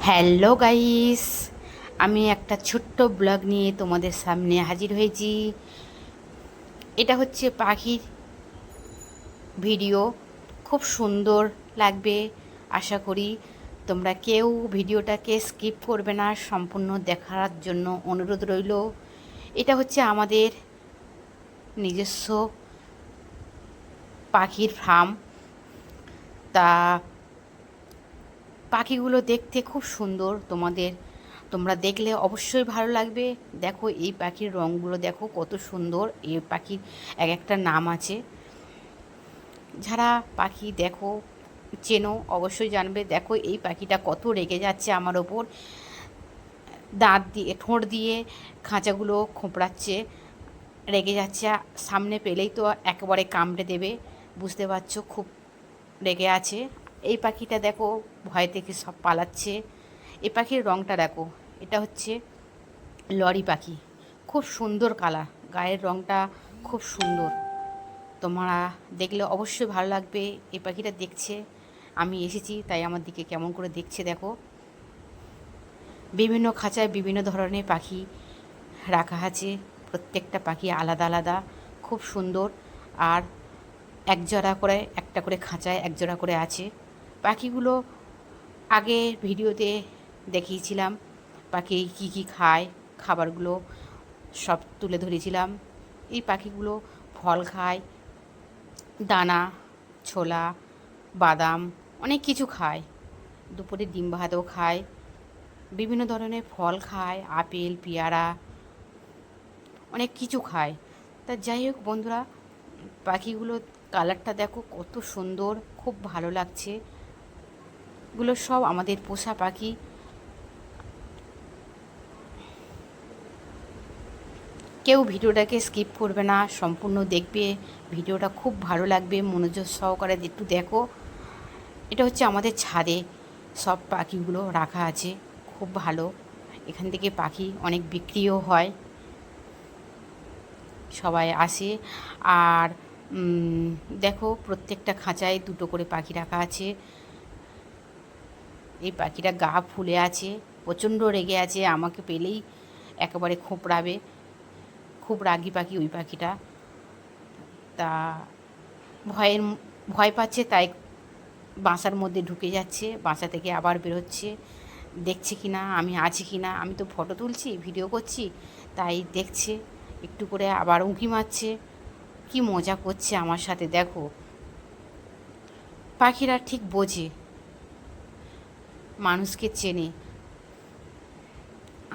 Hello guys, আমি একটা ছোট্ট ব্লগ নিয়ে তোমাদের সামনে হাজির হয়েছি। এটা হচ্ছে পাখির ভিডিও, খুব সুন্দর লাগবে। আশা করি তোমরা কেউ ভিডিওটাকে স্কিপ করবে না, সম্পূর্ণ দেখার জন্য অনুরোধ রইল। এটা হচ্ছে আমাদের নিজস্ব পাখির ফার্ম। তা পাখিগুলো দেখতে খুব সুন্দর, তোমরা দেখলে অবশ্যই ভালো লাগবে। দেখো এই পাখির রঙগুলো দেখো কত সুন্দর। এই পাখির এক একটা নাম আছে। যারা পাখি দেখো চেনো অবশ্যই জানবে। দেখো এই পাখিটা কত রেগে যাচ্ছে আমার ওপর, দাঁত দিয়ে ঠোঁট দিয়ে খাঁচাগুলো খোঁপড়াচ্ছে, রেগে যাচ্ছে। সামনে পেলেই তো একেবারে কামড়ে দেবে, বুঝতে পারছো খুব রেগে আছে। এই পাখিটা দেখো ভয় থেকে সব পালাচ্ছে। এই পাখির রঙটা দেখো, এটা হচ্ছে লরি পাখি, খুব সুন্দর কালার, গায়ের রঙটা খুব সুন্দর। তোমরা দেখলে অবশ্যই ভালো লাগবে। এই পাখিটা দেখছে, আমি এসেছি তাই আমার দিকে কেমন করে দেখছে দেখো। বিভিন্ন খাঁচায় বিভিন্ন ধরনের পাখি রাখা আছে, প্রত্যেকটা পাখি আলাদা আলাদা, খুব সুন্দর। আর এক জোড়া করে একটা করে খাঁচায় এক জোড়া করে আছে। পাখিগুলো আগে ভিডিওতে দেখিয়েছিলাম, পাখি কী কী খায়, খাবারগুলো সব তুলে ধরেছিলাম। এই পাখিগুলো ফল খায়, দানা, ছোলা, বাদাম, অনেক কিছু খায়। দুপুরে ডিম ভাতও খায়, বিভিন্ন ধরনের ফল খায়, আপেল, পেয়ারা, অনেক কিছু খায়। তা যাই হোক বন্ধুরা, পাখিগুলো কালারটা দেখো কত সুন্দর, খুব ভালো লাগছে। এগুলো সব আমাদের পোষা পাখি। কেউ ভিডিওটাকে স্কিপ করবে না, সম্পূর্ণ দেখবে। ভিডিওটা খুব ভালো লাগবে, মনোযোগ সহকারে একটু দেখো। এটা হচ্ছে আমাদের ছাদে সব পাখিগুলো রাখা আছে, খুব ভালো। এখান থেকে পাখি অনেক বিক্রিও হয়, সবাই আসে। আর দেখো প্রত্যেকটা খাঁচায় দুটো করে পাখি রাখা আছে। এই পাখিটা গা ফুলে আছে, প্রচণ্ড রেগে আছে, আমাকে পেলেই একেবারে খোঁপড়াবে। খুব রাগী পাখি ওই পাখিটা। তা ভয় পাচ্ছে, তাই বাসার মধ্যে ঢুকে যাচ্ছে, বাসা থেকে আবার বেরোচ্ছে, দেখছে কি না আমি আছি কি না। আমি তো ফটো তুলছি, ভিডিও করছি, তাই দেখছে, একটু করে আবার উঁকি মারছে, কি মজা করছে আমার সাথে দেখো। পাখিরা ঠিক বোঝে, মানুষকে চেনে।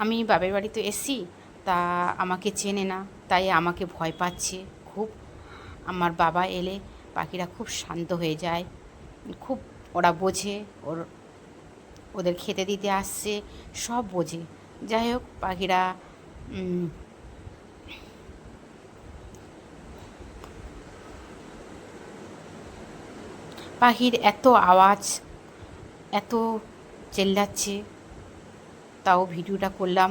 আমি বাপের বাড়িতে এসছি, তা আমাকে চেনে না, তাই আমাকে ভয় পাচ্ছে খুব। আমার বাবা এলে পাখিরা খুব শান্ত হয়ে যায়, খুব ওরা বোঝে, ওদের খেতে দিতে আসছে, সব বোঝে। যাই হোক পাখিরা পাখির এত আওয়াজ, এত চেল্লাচ্ছে, তাও ভিডিওটা করলাম।